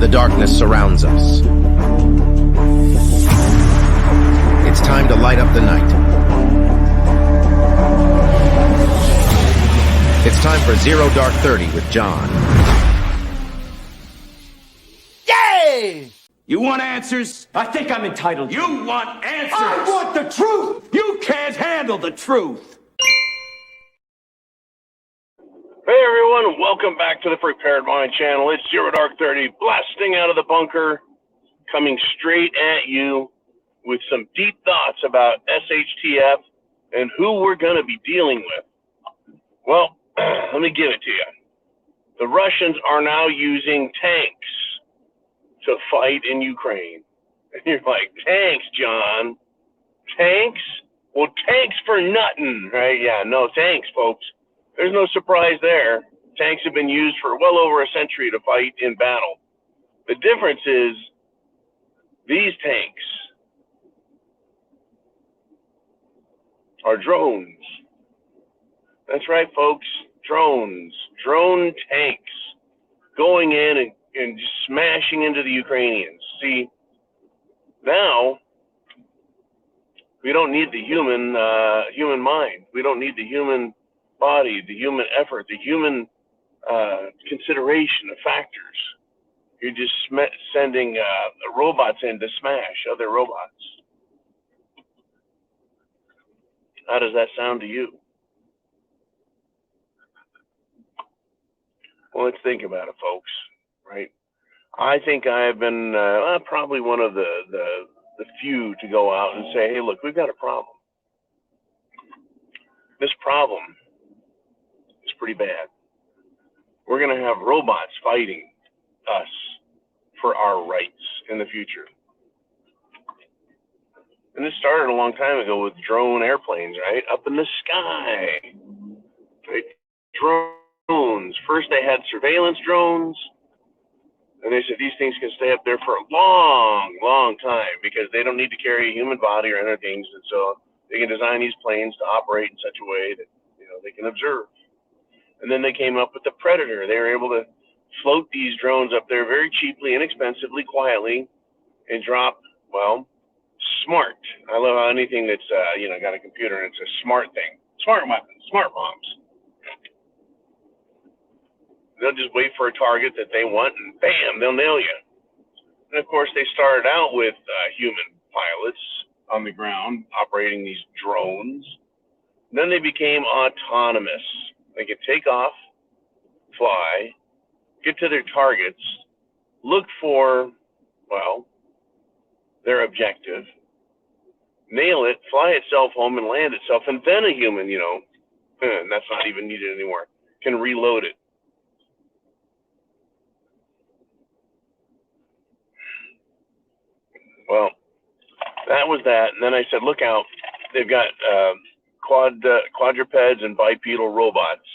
The darkness surrounds us. It's time to light up the night. It's time for Zero Dark 30 with John. Yay! You want answers? I think I'm entitled. You want answers? I want the truth! You can't handle the truth. Hey everyone, welcome back to the Prepared Mind channel. It's Zero Dark 30, blasting out of the bunker, coming straight at you with some deep thoughts about SHTF and who we're going to be dealing with. Well, let me give it to you. The Russians are now using tanks to fight in Ukraine. And you're like, tanks, John? Tanks? Well, tanks for nothing, right? Yeah, no, tanks, folks. There's no surprise there. Tanks have been used for well over a century to fight in battle. The difference is these tanks are drones. That's right, folks. Drones. Drone tanks going in and just smashing into the Ukrainians. See, now we don't need the human mind. We don't need the human body, the human effort, the human consideration of factors. You're just sending robots in to smash other robots. How does that sound to you? Well, let's think about it, folks, right? I think I've been probably one of the few to go out and say, hey, look, we've got a problem. This problem is pretty bad. We're going to have robots fighting us for our rights in the future. And this started a long time ago with drone airplanes, right? Up in the sky, right? Drones. First they had surveillance drones, and they said these things can stay up there for a long, long time because they don't need to carry a human body or other things, and so they can design these planes to operate in such a way that, you know, they can observe. And then they came up with the Predator. They were able to float these drones up there very cheaply, inexpensively, quietly, and drop, well, smart. I love how anything that's, got a computer and it's a smart thing. Smart weapons, smart bombs. They'll just wait for a target that they want and bam, they'll nail you. And of course, they started out with human pilots on the ground operating these drones. Then they became autonomous. They could take off, fly, get to their targets, look for, well, their objective, nail it, fly itself home and land itself, and then a human, and that's not even needed anymore, can reload it. Well, that was that. And then I said, look out, they've got quadrupeds and bipedal robots,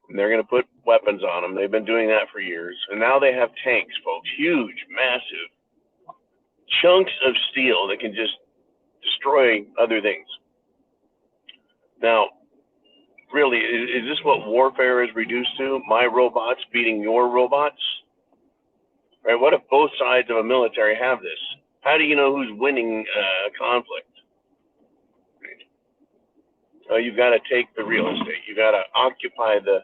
and they're going to put weapons on them. They've been doing that for years. And now they have tanks, folks, huge, massive chunks of steel that can just destroy other things. Now, really, is this what warfare is reduced to? My robots beating your robots? Right? What if both sides of a military have this? How do you know who's winning a conflict? You've got to take the real estate. You've got to occupy the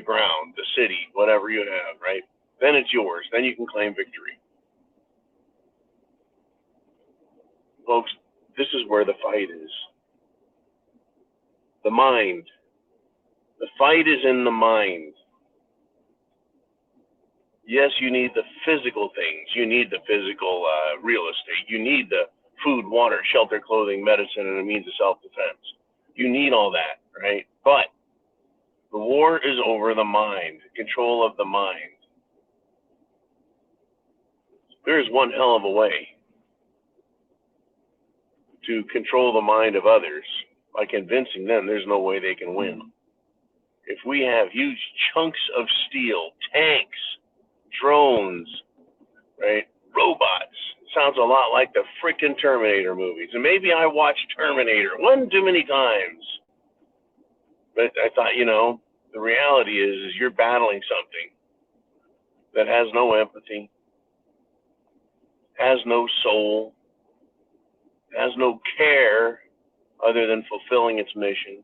ground, the city, whatever you have, right? Then it's yours. Then you can claim victory. Folks, this is where the fight is. The mind. The fight is in the mind. Yes, you need the physical things. You need the physical real estate. You need the food, water, shelter, clothing, medicine, and a means of self-defense. You need all that, right? But the war is over the mind, control of the mind. There's one hell of a way to control the mind of others by convincing them there's no way they can win. If we have huge chunks of steel, tanks, drones, right? Robots. Sounds a lot like the frickin' Terminator movies. And maybe I watched Terminator one too many times. But I thought, the reality is you're battling something that has no empathy, has no soul, has no care other than fulfilling its mission.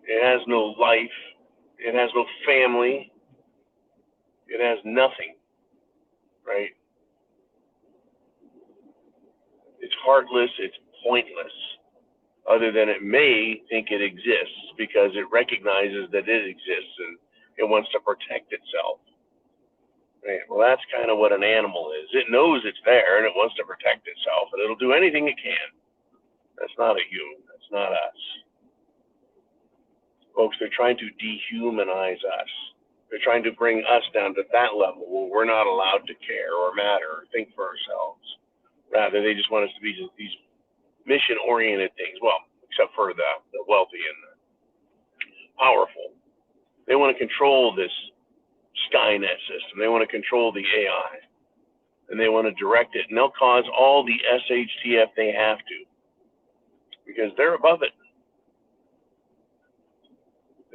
It has no life. It has no family. It has nothing, right? It's heartless. It's pointless, other than it may think it exists because it recognizes that it exists and it wants to protect itself. Right? Well, that's kind of what an animal is. It knows it's there and it wants to protect itself, and it'll do anything it can. That's not a human. That's not us. Folks, they're trying to dehumanize us. They're trying to bring us down to that level where we're not allowed to care or matter or think for ourselves. Rather, they just want us to be these mission-oriented things. Well, except for the wealthy and the powerful. They want to control this SkyNet system. They want to control the AI. And they want to direct it. And they'll cause all the SHTF they have to. Because they're above it.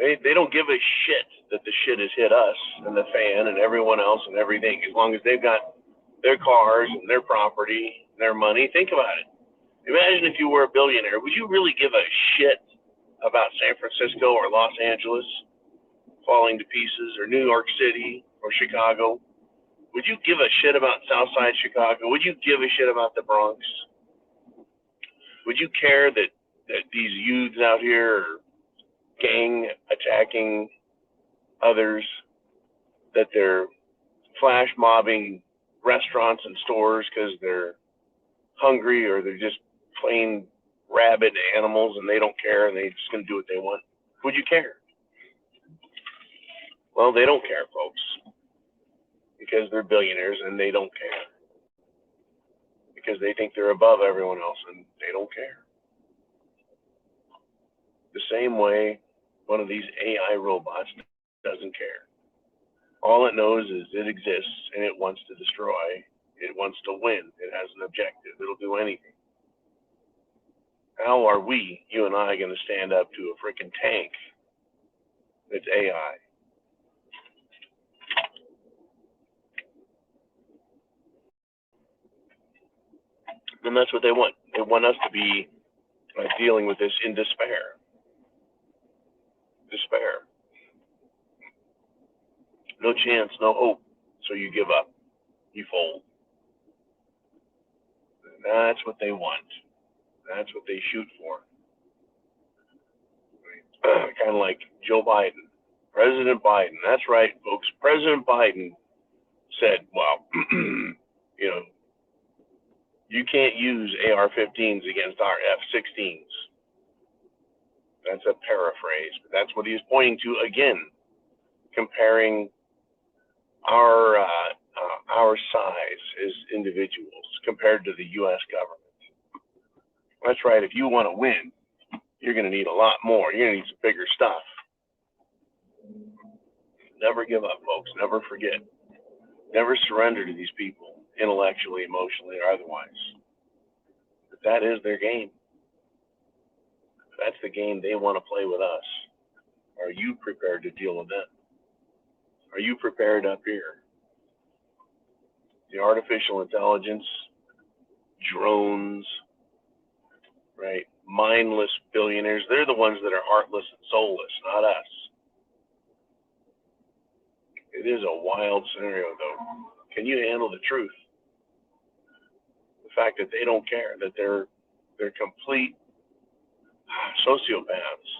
They don't give a shit that the shit has hit us and the fan and everyone else and everything. As long as they've got their cars and their property, their money. Think about it. Imagine if you were a billionaire. Would you really give a shit about San Francisco or Los Angeles falling to pieces, or New York City or Chicago? Would you give a shit about Southside Chicago? Would you give a shit about the Bronx? Would you care that these youths out here are gang attacking others, that they're flash mobbing restaurants and stores because they're hungry, or they're just plain rabid animals and they don't care and they're just going to do what they want? Would you care? Well, they don't care, folks, because they're billionaires and they don't care, because they think they're above everyone else and they don't care. The same way one of these AI robots doesn't care. All it knows is it exists and it wants to destroy. It wants to win. It has an objective. It'll do anything. How are we, you and I, going to stand up to a freaking tank that's AI? And that's what they want. They want us to be dealing with this in despair. Despair. No chance, no hope. So you give up. You fold. And that's what they want. That's what they shoot for. Kind of like Joe Biden. President Biden. That's right, folks. President Biden said, well, you can't use AR-15s against our F-16s. That's a paraphrase, but that's what he was pointing to again, comparing our size as individuals compared to the U.S. government. That's right. If you want to win, you're going to need a lot more. You're going to need some bigger stuff. Never give up, folks. Never forget. Never surrender to these people, intellectually, emotionally, or otherwise. But that is their game. That's the game they want to play with us. Are you prepared to deal with them? Are you prepared up here? The artificial intelligence, drones, right? Mindless billionaires, they're the ones that are heartless and soulless, not us. It is a wild scenario, though. Can you handle the truth? The fact that they don't care, that they're complete sociopaths.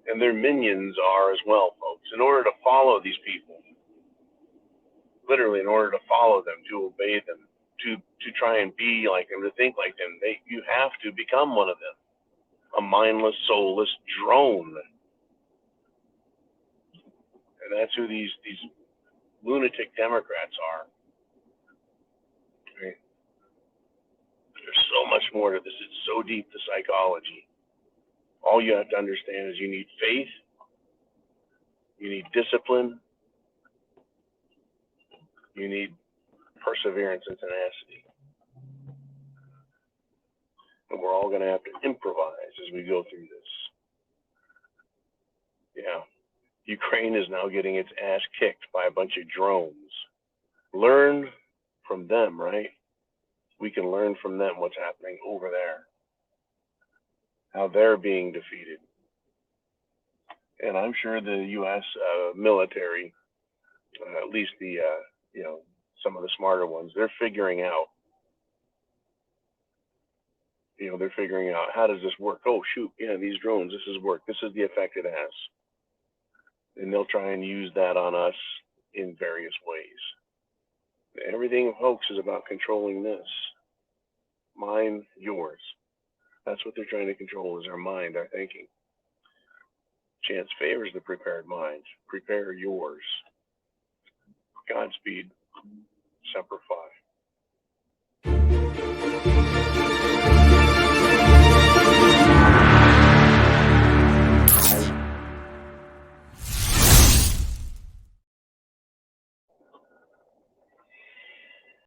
And their minions are as well, folks. In order to follow these people, literally in order to follow them, to obey them, to try and be like them, to think like them, you have to become one of them. A mindless, soulless drone. And that's who these lunatic Democrats are. Right? There's so much more to this. It's so deep, the psychology. All you have to understand is you need faith, you need discipline, you need perseverance and tenacity. And we're all going to have to improvise as we go through this. Yeah. Ukraine is now getting its ass kicked by a bunch of drones. Learn from them, right? We can learn from them what's happening over there, how they're being defeated. And I'm sure the U.S. Military, at least the, some of the smarter ones, they're figuring out, they're figuring out, how does this work? Oh, shoot, yeah, these drones, this is work. This is the effect it has. And they'll try and use that on us in various ways. Everything, folks, is about controlling this. Mine, yours. That's what they're trying to control, is our mind, our thinking. Chance favors the prepared mind. Prepare yours. Godspeed. Semper Fi.